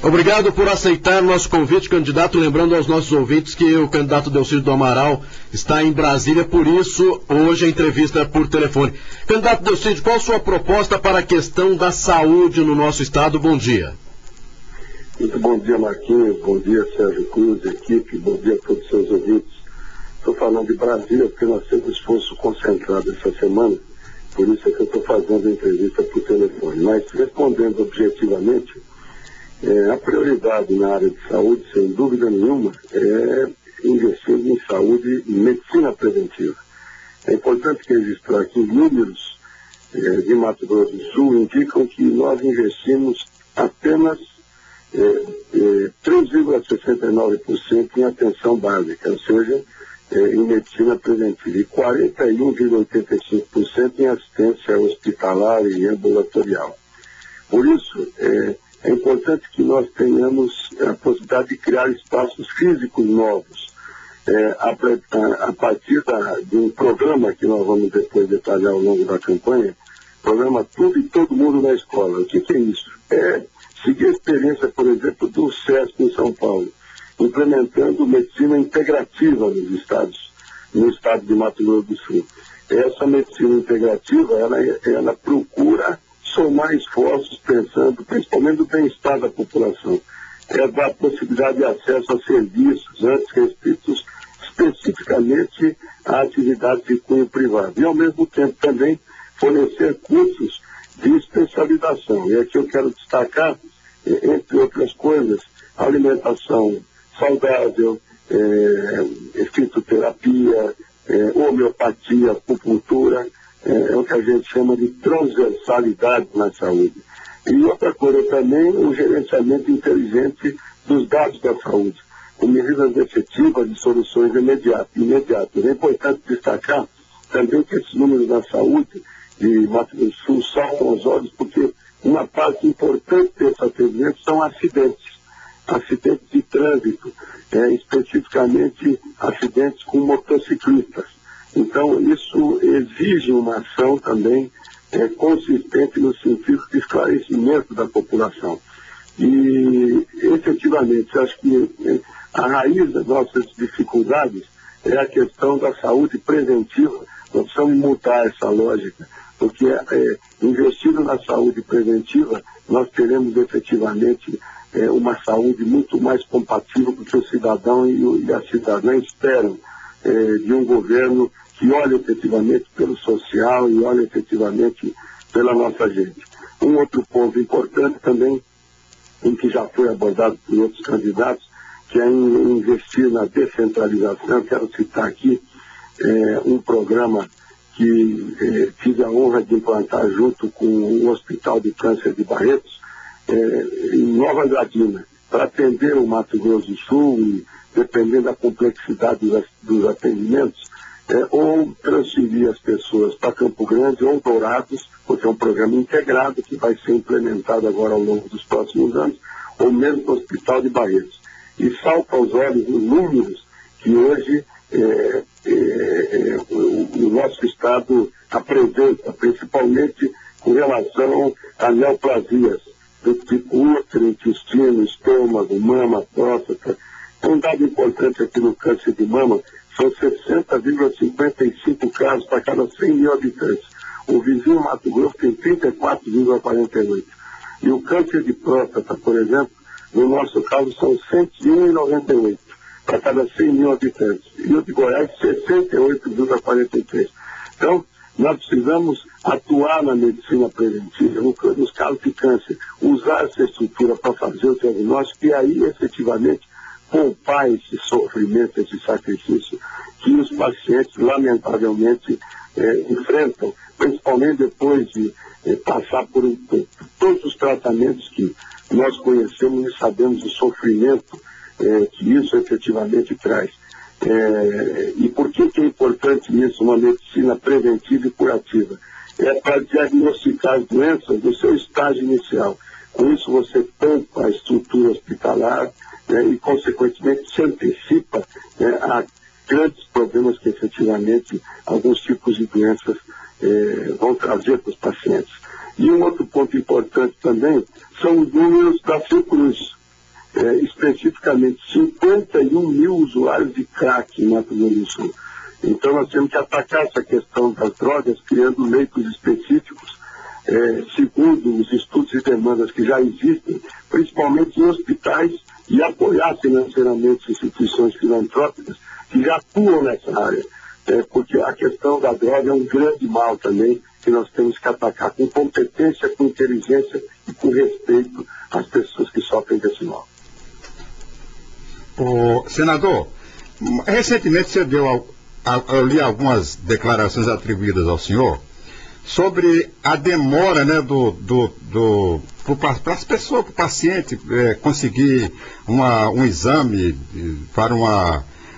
Obrigado por aceitar o nosso convite, candidato. Lembrando aos nossos ouvintes que o candidato Delcídio do Amaral está em Brasília, por isso, hoje a entrevista é por telefone. Candidato Delcídio, qual a sua proposta para a questão da saúde no nosso estado? Bom dia. Muito bom dia, Marquinhos. Bom dia, Sérgio Cruz, equipe. Bom dia a todos os seus ouvintes. Estou falando de Brasília porque nós temos esforço concentrado essa semana, por isso é que eu estou fazendo a entrevista por telefone. Mas, respondendo objetivamente, a prioridade na área de saúde, sem dúvida nenhuma, é investir em saúde e medicina preventiva. É importante registrar que os números de Mato Grosso do Sul indicam que nós investimos apenas 3,69% em atenção básica, ou seja, em medicina preventiva, e 41,85% em assistência hospitalar e ambulatorial. Por isso, é importante que nós tenhamos a possibilidade de criar espaços físicos novos, a partir de um programa que nós vamos depois detalhar ao longo da campanha, programa Tudo e Todo Mundo na Escola. O que é isso? É seguir a experiência, por exemplo, do SESC em São Paulo, implementando medicina integrativa no estado de Mato Grosso do Sul. Essa medicina integrativa, ela procura somar esforços pensando principalmente no bem-estar da população. Dar possibilidade de acesso a serviços antes restritos especificamente a atividades de cunho privado. E, ao mesmo tempo, também fornecer cursos de especialização. E aqui eu quero destacar, entre outras coisas, alimentação saudável, fitoterapia, homeopatia, acupuntura, é o que a gente chama de transversalidade na saúde. E outra coisa também, o gerenciamento inteligente dos dados da saúde, com medidas efetivas de soluções imediatas. É importante destacar também que esses números da saúde de Mato Grosso do Sul saltam aos olhos, porque uma parte importante desse atendimento são acidentes de trânsito, especificamente acidentes com motociclistas. Então, isso exige uma ação também consistente no sentido de esclarecimento da população. E, efetivamente, acho que a raiz das nossas dificuldades é a questão da saúde preventiva. Nós precisamos mudar essa lógica, porque investindo na saúde preventiva, nós teremos efetivamente uma saúde muito mais compatível com o que o cidadão e a cidadã esperam de um governo que olha efetivamente pelo social e olha efetivamente pela nossa gente. Um outro ponto importante também, em que já foi abordado por outros candidatos, que é investir na descentralização. Eu quero citar aqui um programa que tive a honra de implantar junto com o Hospital de Câncer de Barretos, em Nova Andradina, para atender o Mato Grosso do Sul, e, dependendo da complexidade dos atendimentos, ou transferir as pessoas para Campo Grande ou Dourados, porque é um programa integrado que vai ser implementado agora ao longo dos próximos anos, ou mesmo no Hospital de Barretos. E salta aos olhos os números que hoje o nosso Estado apresenta, principalmente com relação a neoplasias do tipo útero, intestino, estômago, mama, próstata. Um dado importante aqui no câncer de mama são 60,55 casos para cada 100 mil habitantes. O vizinho Mato Grosso tem 34,48. E o câncer de próstata, por exemplo, no nosso caso são 101,98 para cada 100 mil habitantes. E o de Goiás, 68,43. Então, nós precisamos atuar na medicina preventiva, nos casos de câncer, usar essa estrutura para fazer o diagnóstico e aí, efetivamente, poupar esse sofrimento, esse sacrifício que os pacientes, lamentavelmente, enfrentam, principalmente depois de passar por todos os tratamentos que nós conhecemos e sabemos o sofrimento que isso efetivamente traz. E por que é importante isso, uma medicina preventiva e curativa? É para diagnosticar as doenças do seu estágio inicial. Com isso você poupa a estrutura hospitalar, e, consequentemente, se antecipa a grandes problemas que, efetivamente, alguns tipos de doenças vão trazer para os pacientes. E um outro ponto importante também são os números da Fiocruz. especificamente 51 mil usuários de crack em Mato Grosso do Sul. Então nós temos que atacar essa questão das drogas, criando leitos específicos, segundo os estudos e demandas que já existem, principalmente em hospitais, e apoiar financeiramente instituições filantrópicas que já atuam nessa área. Porque a questão da droga é um grande mal também, que nós temos que atacar com competência, com inteligência e com respeito às pessoas que sofrem desse mal. Senador, recentemente você deu, eu li algumas declarações atribuídas ao senhor sobre a demora, né, para as pessoas, para o paciente conseguir um exame para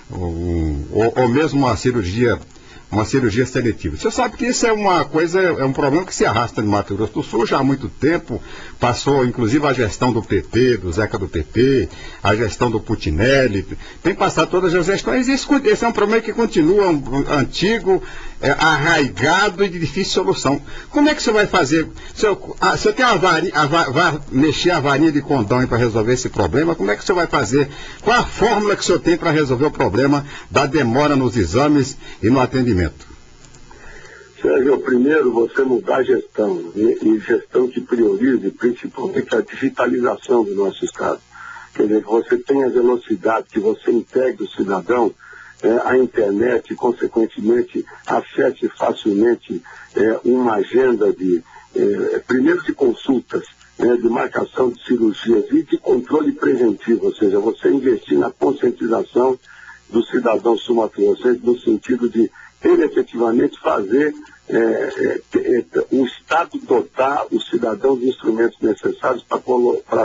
ou mesmo uma cirurgia seletiva. Você sabe que isso é uma coisa, é um problema que se arrasta no Mato Grosso do Sul já há muito tempo, passou inclusive a gestão do PT, do Zeca do PT, a gestão do Putinelli, tem passado todas as gestões, e esse é um problema que continua antigo, arraigado e de difícil solução. Como é que você vai fazer? Você tem vai mexer a varinha de condão para resolver esse problema? Como é que você vai fazer? Qual a fórmula que o senhor tem para resolver o problema da demora nos exames e no atendimento? Sérgio, primeiro você mudar a gestão, e gestão que priorize principalmente a digitalização do nosso Estado. Quer dizer, que você tenha velocidade, que você integre o cidadão à internet e, consequentemente, acesse facilmente uma agenda primeiro de consultas, de marcação de cirurgias e de controle preventivo, ou seja, você investir na conscientização do cidadão sul-mato-grossense no sentido de ele efetivamente fazer o Estado dotar o cidadão de instrumentos necessários para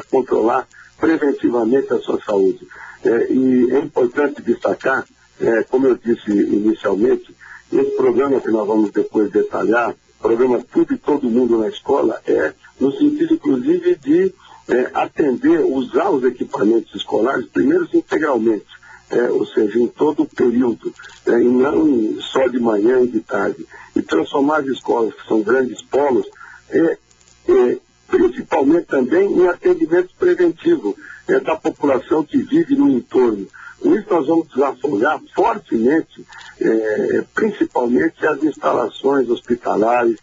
controlar preventivamente a sua saúde. E é importante destacar, como eu disse inicialmente, esse programa que nós vamos depois detalhar, programa Tudo e Todo Mundo na Escola, no sentido inclusive de atender, usar os equipamentos escolares, primeiro integralmente, ou seja, em todo o período, e não só de manhã e de tarde, e transformar as escolas, que são grandes polos, principalmente também em atendimento preventivo da população que vive no entorno. Com isso nós vamos desafogar fortemente, principalmente as instalações hospitalares,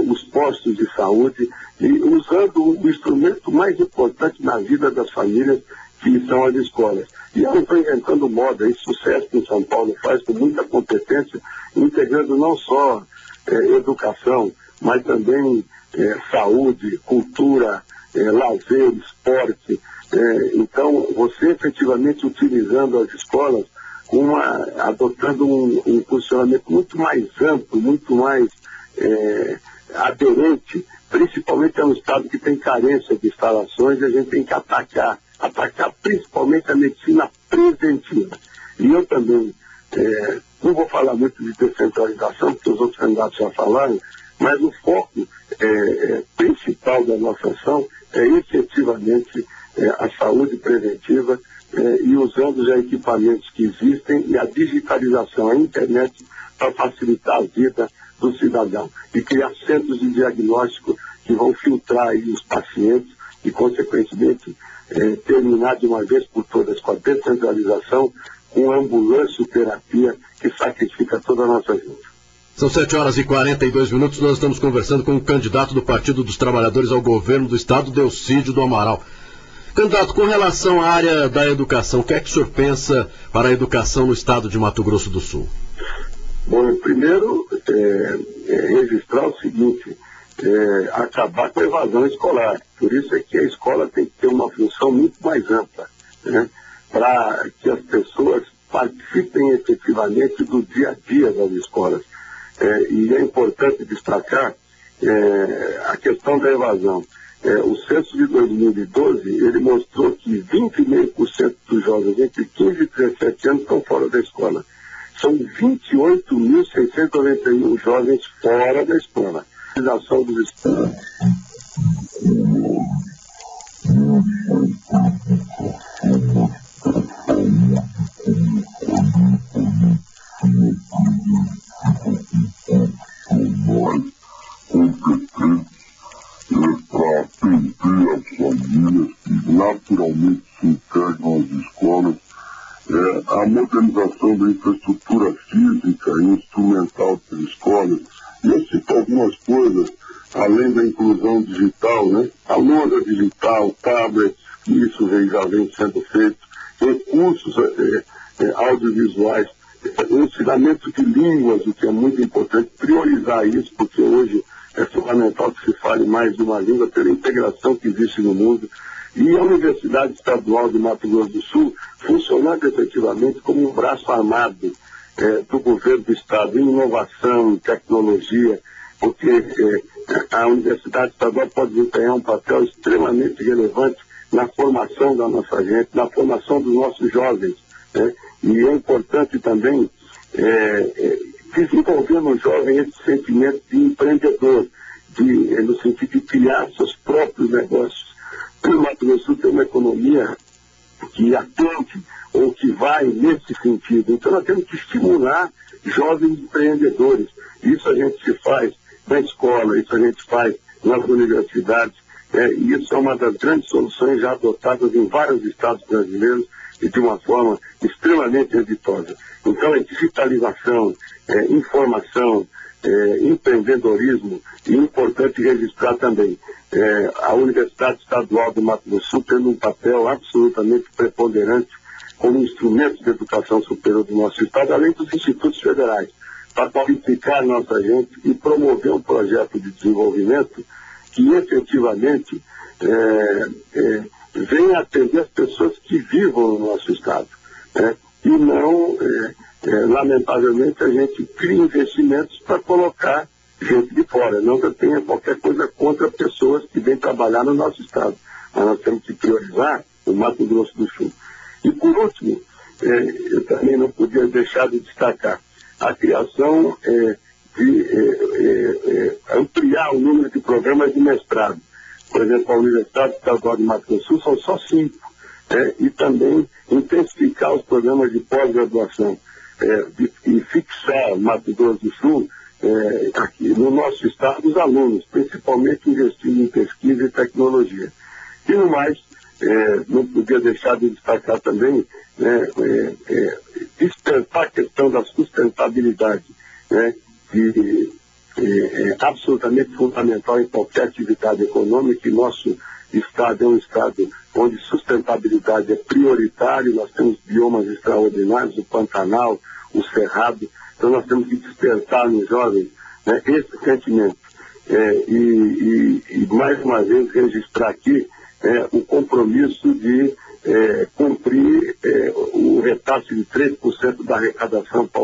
os postos de saúde, e usando o instrumento mais importante na vida das famílias, que são as escolas. E eu estou inventando moda, esse sucesso que em São Paulo faz com muita competência, integrando não só educação, mas também saúde, cultura, lazer, esporte. Então, você efetivamente utilizando as escolas, adotando um funcionamento muito mais amplo, muito mais aderente, principalmente a um estado que tem carência de instalações, e a gente tem que atacar principalmente a medicina preventiva. E eu também, não vou falar muito de descentralização, porque os outros candidatos já falaram, mas o foco principal da nossa ação é efetivamente a saúde preventiva, e usando os equipamentos que existem e a digitalização, a internet, para facilitar a vida do cidadão e criar centros de diagnóstico que vão filtrar aí os pacientes e, consequentemente, terminar de uma vez por todas com a descentralização, com a ambulância-terapia que sacrifica toda a nossa vida. São 7h42, nós estamos conversando com o candidato do Partido dos Trabalhadores ao governo do Estado, Delcídio do Amaral. Candidato, com relação à área da educação, o que é que o senhor pensa para a educação no Estado de Mato Grosso do Sul? Bom, primeiro, registrar o seguinte, acabar com a evasão escolar. Por isso é que a escola tem que ter uma função muito mais ampla, né, para que as pessoas participem efetivamente do dia a dia das escolas. E é importante destacar a questão da evasão. O censo de 2012, ele mostrou que 20,5% dos jovens entre 15 e 17 anos estão fora da escola. São 28.691 jovens fora da escola. A realização dos estudos. Para atender as famílias que naturalmente aumento simultâneo às escolas, a modernização da infraestrutura física e instrumental das escolas, e eu cito algumas coisas, além da inclusão digital, né? A lousa digital, tablets, isso já vem sendo feito, recursos audiovisuais, ensinamento de línguas, o que é muito importante, priorizar isso, porque hoje é fundamental que se fale mais de uma língua pela integração que existe no mundo. E a Universidade Estadual de Mato Grosso do Sul funcionando efetivamente como um braço armado do governo do Estado em inovação, em tecnologia, porque a Universidade Estadual pode desempenhar um papel extremamente relevante na formação da nossa gente, na formação dos nossos jovens, né? E é importante também desenvolver no jovem esse sentimento de empreendedor, no sentido de criar seus próprios negócios. O Mato Grosso do Sul tem uma economia que atende ou que vai nesse sentido. Então nós temos que estimular jovens empreendedores. Isso a gente se faz na escola, isso a gente faz nas universidades, e isso é uma das grandes soluções já adotadas em vários estados brasileiros e de uma forma extremamente exitosa. Então é digitalização, informação, empreendedorismo, e é importante registrar também a Universidade Estadual do Mato Grosso do Sul tendo um papel absolutamente preponderante como instrumento de educação superior do nosso estado, além dos institutos federais, para qualificar nossa gente e promover um projeto de desenvolvimento que efetivamente venha atender as pessoas que vivam no nosso estado, e não, lamentavelmente, a gente cria investimentos para colocar gente de fora. Não que eu tenha qualquer coisa contra pessoas que vêm trabalhar no nosso estado, mas nós temos que priorizar o Mato Grosso do Sul. E por último, eu também não podia deixar de destacar a criação de ampliar o número de programas de mestrado. Por exemplo, a Universidade Estadual de Mato Grosso do Sul são só 5, e também intensificar os programas de pós-graduação e fixar o Mato Grosso do Sul aqui no nosso estado os alunos, principalmente investindo em pesquisa e tecnologia. E no mais, não podia deixar de destacar também despertar a questão da sustentabilidade, que é absolutamente fundamental em qualquer atividade econômica, e nosso estado é um estado onde sustentabilidade é prioritário. Nós temos biomas extraordinários, o Pantanal, o Cerrado, então nós temos que despertar nos jovens esse sentimento. E mais uma vez registrar aqui o compromisso de cumprir o repasse de 3% da arrecadação para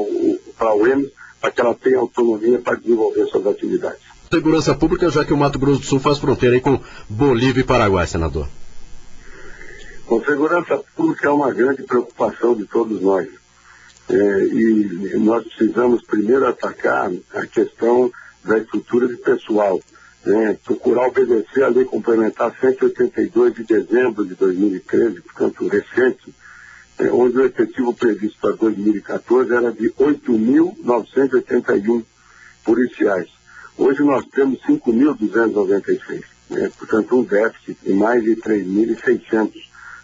a UEMS, para que ela tenha autonomia para desenvolver suas atividades. Segurança pública, já que o Mato Grosso do Sul faz fronteira aí com Bolívia e Paraguai, senador. Com segurança pública é uma grande preocupação de todos nós. E nós precisamos primeiro atacar a questão da estrutura de pessoal. Procurar obedecer a Lei Complementar 182 de dezembro de 2013, portanto recente, onde o efetivo previsto para 2014 era de 8.981 policiais. Hoje nós temos 5.296, portanto um déficit de mais de 3.600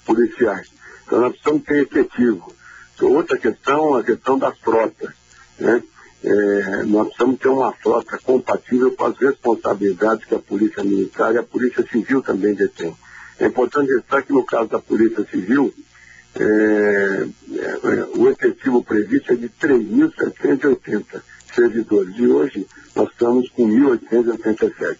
policiais. Então nós precisamos ter efetivo. Outra questão, a questão das frotas. Nós precisamos ter uma frota compatível com as responsabilidades que a Polícia Militar e a Polícia Civil também detêm. É importante destacar que no caso da Polícia Civil, o efetivo previsto é de 3.780 servidores, e hoje nós estamos com 1.887.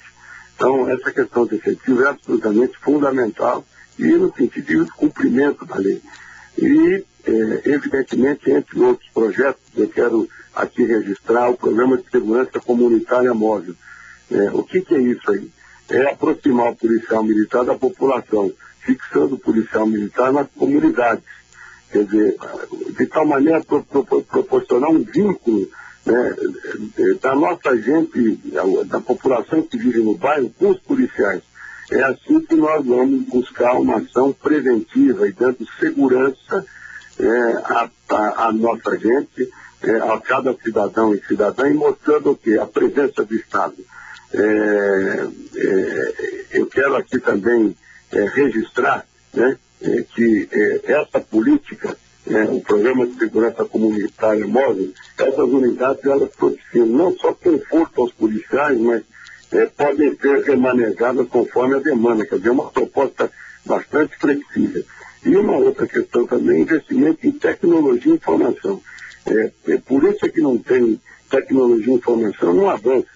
Então, essa questão de efetivo é absolutamente fundamental e no sentido de cumprimento da lei. E, evidentemente, entre outros projetos, eu quero aqui registrar o Programa de Segurança Comunitária Móvel. O que é isso aí? É aproximar o policial militar da população, fixando o policial militar nas comunidades. Quer dizer, de tal maneira proporcionar um vínculo da nossa gente, da população que vive no bairro, com os policiais. É assim que nós vamos buscar uma ação preventiva e dando segurança à nossa gente, a cada cidadão e cidadã, e mostrando o quê? A presença do Estado. Eu quero aqui também registrar que essa política, o Programa de Segurança Comunitária móvel, essas unidades elas propiciam não só conforto aos policiais, mas podem ser remanejadas conforme a demanda, quer dizer, uma proposta bastante flexível. E uma outra questão também, investimento em tecnologia e informação. Por isso é que não tem tecnologia e informação, não avança.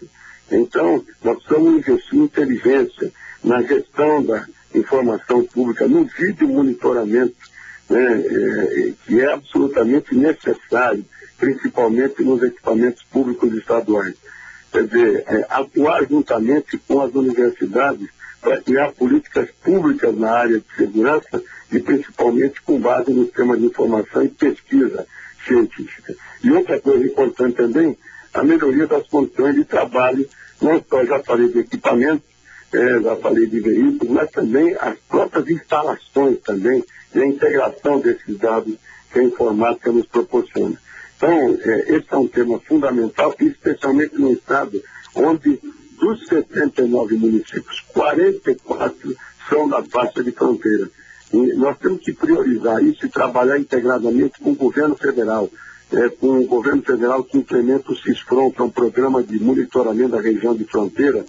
Então, nós precisamos investir em inteligência, na gestão da informação pública, no vídeo monitoramento, que é absolutamente necessário, principalmente nos equipamentos públicos estaduais. Quer dizer, atuar juntamente com as universidades para criar políticas públicas na área de segurança e principalmente com base no sistema de informação e pesquisa científica. E outra coisa importante também, a melhoria das condições de trabalho, não só já falei de equipamentos, já falei de veículos, mas também as próprias instalações também, e a integração desses dados que a informática nos proporciona. Então, esse é um tema fundamental, especialmente no estado onde dos 79 municípios, 44 são da faixa de fronteira. E nós temos que priorizar isso e trabalhar integradamente com o governo federal, com o governo federal que implementa o CISFRON, que é um programa de monitoramento da região de fronteira,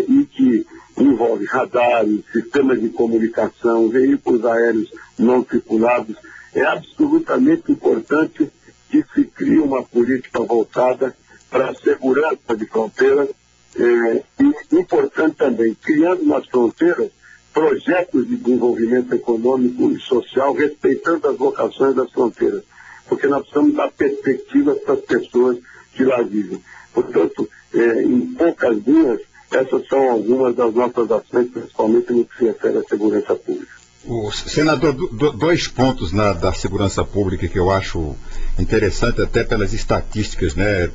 e que envolve radares, sistemas de comunicação, veículos aéreos não tripulados. É absolutamente importante que se crie uma política voltada para a segurança de fronteiras, e importante também, criando nas fronteiras projetos de desenvolvimento econômico e social, respeitando as vocações das fronteiras, porque nós precisamos dar perspectivas para as pessoas que lá vivem. Portanto, em poucas linhas, essas são algumas das nossas ações, principalmente no que se refere à segurança pública. O senador, dois pontos da segurança pública que eu acho interessante, até pelas estatísticas, né,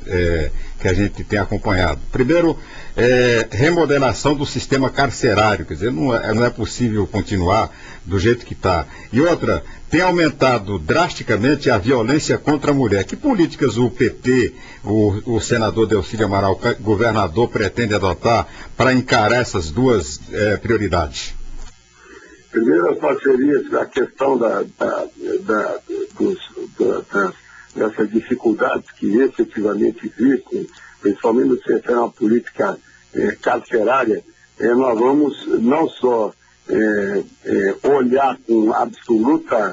que a gente tem acompanhado. Primeiro, remodelação do sistema carcerário, quer dizer, não é possível continuar do jeito que está. E outra, tem aumentado drasticamente a violência contra a mulher. Que políticas o PT, o senador Delcídio Amaral, governador, pretende adotar para encarar essas duas prioridades? Primeiro, as parcerias, a questão dessas dificuldades que efetivamente existem, principalmente no que se refere a uma política carcerária, nós vamos não só olhar com absoluto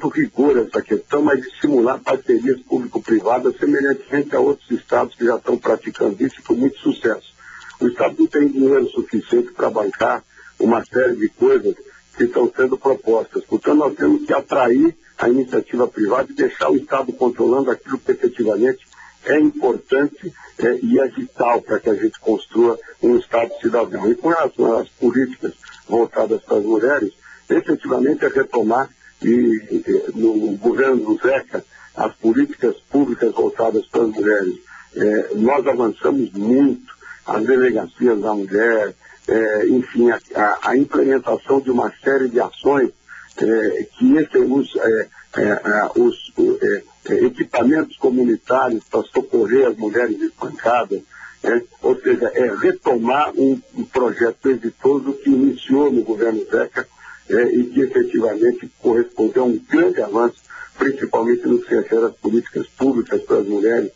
rigor essa questão, mas estimular parcerias público-privadas semelhantemente a outros estados que já estão praticando isso com muito sucesso. O estado não tem dinheiro suficiente para bancar uma série de coisas que estão sendo propostas. Portanto, nós temos que atrair a iniciativa privada e deixar o Estado controlando aquilo que efetivamente é importante e é vital para que a gente construa um Estado cidadão. E com relação às políticas voltadas para as mulheres, efetivamente é retomar, no governo do Zeca, as políticas públicas voltadas para as mulheres. Nós avançamos muito, as delegacias da mulher, enfim, a implementação de uma série de ações que os equipamentos comunitários para socorrer as mulheres espancadas, ou seja, retomar um projeto exitoso que iniciou no governo Zeca e que efetivamente correspondeu a um grande avanço, principalmente no que se refere às políticas públicas para as mulheres.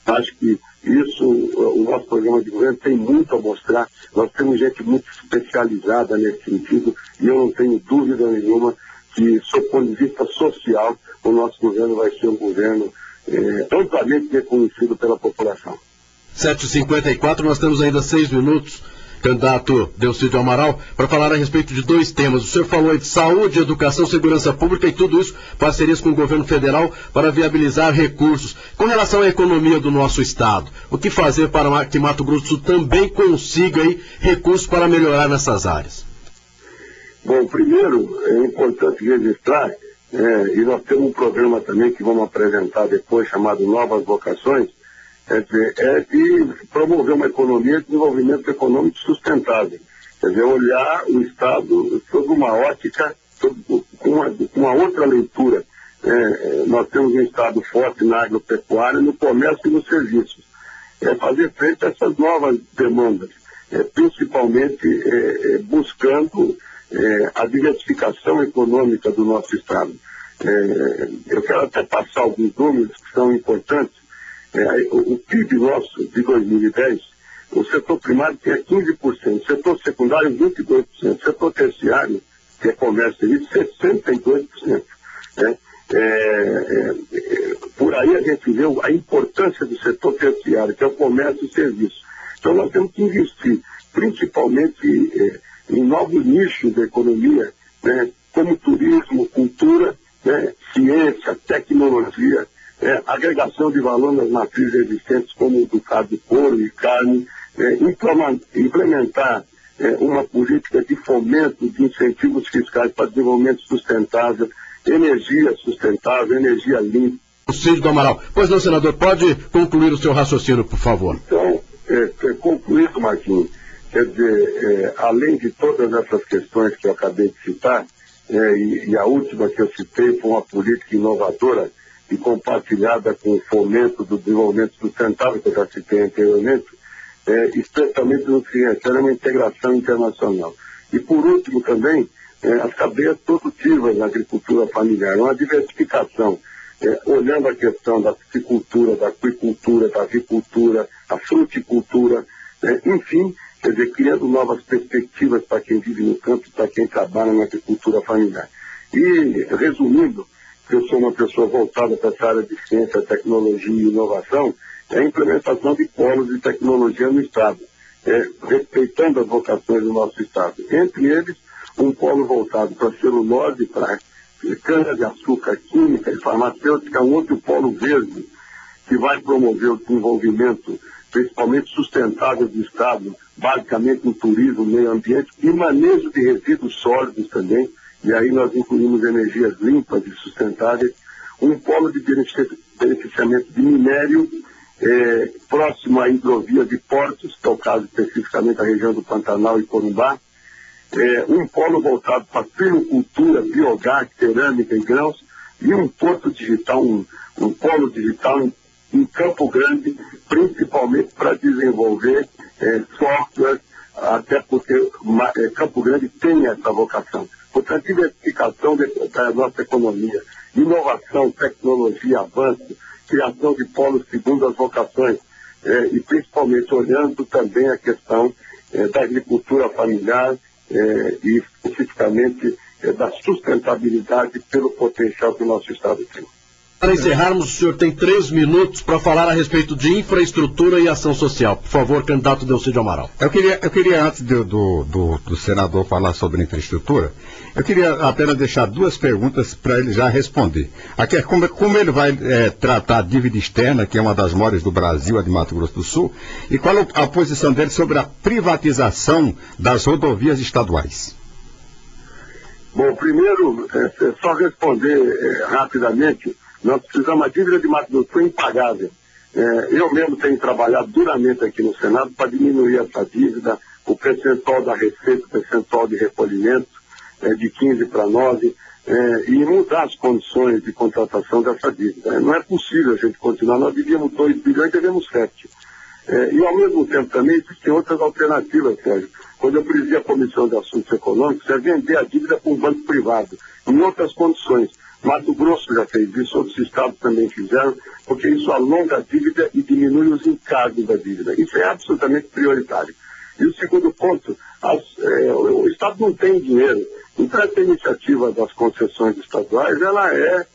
Acho que isso, o nosso programa de governo tem muito a mostrar. Nós temos gente muito especializada nesse sentido e eu não tenho dúvida nenhuma que, sob o ponto de vista social, o nosso governo vai ser um governo amplamente reconhecido pela população. 7h54, nós temos ainda 6 minutos, candidato Delcídio Amaral, para falar a respeito de dois temas. O senhor falou aí de saúde, educação, segurança pública e tudo isso, parcerias com o governo federal para viabilizar recursos. Com relação à economia do nosso estado, o que fazer para que Mato Grosso do Sul também consiga aí recursos para melhorar nessas áreas? Bom, primeiro é importante registrar, e nós temos um programa também que vamos apresentar depois, chamado Novas Vocações, de promover uma economia de desenvolvimento econômico sustentável. Quer dizer, olhar o Estado sob uma ótica, com uma outra leitura. Nós temos um Estado forte na agropecuária, no comércio e nos serviços. Fazer frente a essas novas demandas, principalmente buscando a diversificação econômica do nosso Estado. Eu quero até passar alguns números que são importantes. O PIB nosso de 2010, o setor primário tinha 15%, o setor secundário 22%, o setor terciário, que é comércio e serviços, 62%. Por aí a gente vê a importância do setor terciário, que é o comércio e serviço. Então nós temos que investir, principalmente em novos nichos da economia, né, como turismo, cultura, né, ciência, tecnologia, agregação de valor nas matrizes existentes, como o do caso de couro e carne, implementar uma política de fomento, de incentivos fiscais para desenvolvimento sustentável, energia sustentável, energia limpa. Cid do Amaral. Pois não, senador, pode concluir o seu raciocínio, por favor. Então, concluído, Marquinhos, quer dizer, além de todas essas questões que eu acabei de citar, e a última que eu citei foi uma política inovadora e compartilhada com o fomento do desenvolvimento sustentável, que eu já citei anteriormente, especialmente no que se refere a uma integração internacional. E por último também, as cadeias produtivas na agricultura familiar, uma diversificação, olhando a questão da piscicultura, da aquicultura, da avicultura, a fruticultura, enfim, quer dizer, criando novas perspectivas para quem vive no campo, para quem trabalha na agricultura familiar. E, resumindo, que eu sou uma pessoa voltada para essa área de ciência, tecnologia e inovação, é a implementação de polos de tecnologia no Estado, respeitando as vocações do nosso Estado. Entre eles, um polo voltado para celulose, para cana-de-açúcar, química e farmacêutica, um outro polo verde, que vai promover o desenvolvimento, principalmente sustentável do Estado, basicamente no turismo, meio ambiente, e manejo de resíduos sólidos também, e aí nós incluímos energias limpas e sustentáveis, um polo de beneficiamento de minério, próximo à hidrovia de portos, que é o caso especificamente da região do Pantanal e Corumbá, um polo voltado para filicultura, biogás, cerâmica e grãos, e um porto digital, um polo digital em Campo Grande, principalmente para desenvolver software, até porque Campo Grande tem essa vocação. Portanto, diversificação da nossa economia, inovação, tecnologia, avanço, criação de polos segundo as vocações, e principalmente olhando também a questão da agricultura familiar, e especificamente da sustentabilidade pelo potencial que o nosso Estado tem. Para encerrarmos, o senhor tem 3 minutos para falar a respeito de infraestrutura e ação social. Por favor, candidato Delcídio Amaral. Eu queria antes do senador falar sobre infraestrutura, eu queria apenas deixar 2 perguntas para ele já responder. Aqui é como ele vai tratar a dívida externa, que é uma das maiores do Brasil, a de Mato Grosso do Sul, e qual a posição dele sobre a privatização das rodovias estaduais. Bom, primeiro, só responder rapidamente. Nós precisamos, a dívida de Mato Grosso é impagável. Eu mesmo tenho trabalhado duramente aqui no Senado para diminuir essa dívida, o percentual da receita, o percentual de recolhimento, de 15 para 9, e mudar as condições de contratação dessa dívida. Não é possível a gente continuar, nós devíamos 2 bilhões e devemos 7. E ao mesmo tempo também existem outras alternativas, Sérgio. Quando eu presidi a Comissão de Assuntos Econômicos, é vender a dívida para um banco privado, em outras condições. Mato Grosso já fez isso, outros estados também fizeram, porque isso alonga a dívida e diminui os encargos da dívida. Isso é absolutamente prioritário. E o segundo ponto, o Estado não tem dinheiro. Então essa iniciativa das concessões estaduais, ela é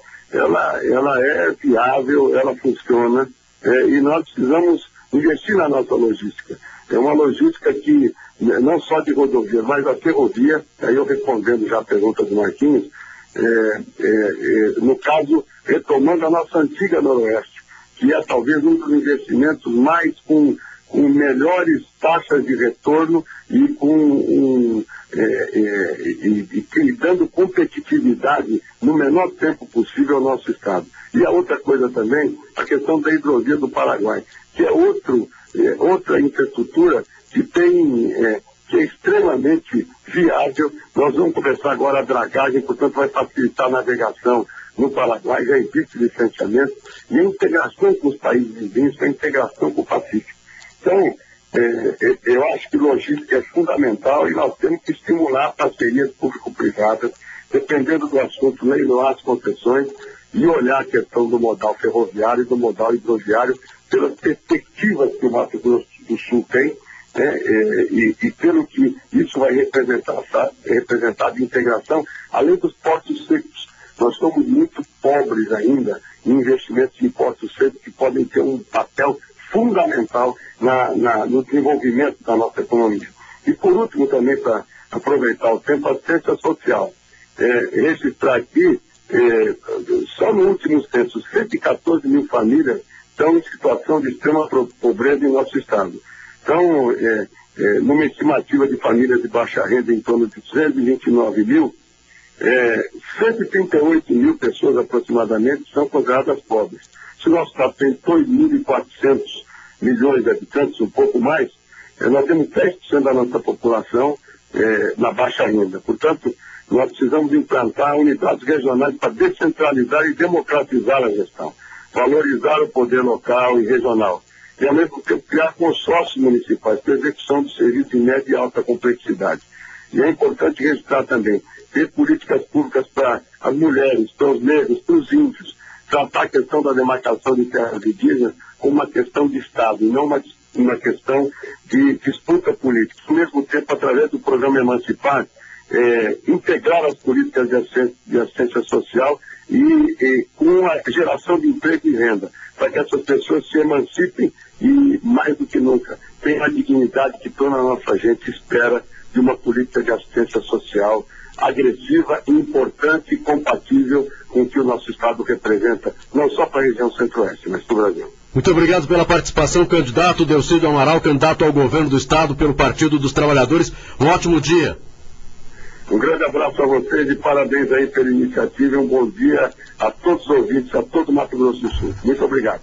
viável, ela funciona, e nós precisamos investir na nossa logística. É uma logística que, não só de rodovia, mas a ferrovia, aí eu respondendo já a pergunta do Marquinhos, no caso, retomando a nossa antiga Noroeste, que é talvez um dos investimentos mais com melhores taxas de retorno e dando competitividade no menor tempo possível ao nosso Estado. E a outra coisa também, a questão da hidrovia do Paraguai, que é outra infraestrutura que é extremamente viável. Nós vamos começar agora a dragagem, portanto vai facilitar a navegação no Paraguai, já existe licenciamento, e a integração com os países vizinhos, a integração com o Pacífico. Então, Eu acho que logística é fundamental e nós temos que estimular parcerias público-privadas, dependendo do assunto, leiloar as concessões e olhar a questão do modal ferroviário e do modal hidroviário pelas perspectivas que o Mato Grosso do Sul tem, e pelo que isso vai representar de integração, além dos portos secos. Nós somos muito pobres ainda em investimentos em portos secos que podem ter um papel fundamental no desenvolvimento da nossa economia. E por último também, para aproveitar o tempo, a assistência social. Registrar aqui, só no último censo, 114 mil famílias estão em situação de extrema pobreza em nosso estado. Então, numa estimativa de famílias de baixa renda em torno de 229 mil, 138 mil pessoas aproximadamente são consideradas pobres. Se o nosso estado tem 2.400 milhões de habitantes, um pouco mais, nós temos 10% da nossa população na baixa renda. Portanto, nós precisamos implantar unidades regionais para descentralizar e democratizar a gestão, valorizar o poder local e regional, e ao mesmo tempo criar consórcios municipais para execução de serviços de média e alta complexidade. E é importante registrar também, ter políticas públicas para as mulheres, para os negros, para os índios, tratar a questão da demarcação de terras indígenas como uma questão de Estado, e não uma questão de disputa política. Ao mesmo tempo, através do programa Emancipar, integrar as políticas de assistência social e com a geração de emprego e renda, para que essas pessoas se emancipem e, mais do que nunca, tenham a dignidade que toda a nossa gente espera de uma política de assistência social agressiva, importante e compatível com o que o nosso Estado representa, não só para a região centro-oeste, mas para o Brasil. Muito obrigado pela participação, candidato Delcídio Amaral, candidato ao governo do Estado pelo Partido dos Trabalhadores. Um ótimo dia. Um grande abraço a vocês e parabéns aí pela iniciativa e um bom dia a todos os ouvintes, a todo o Mato Grosso do Sul. Muito obrigado.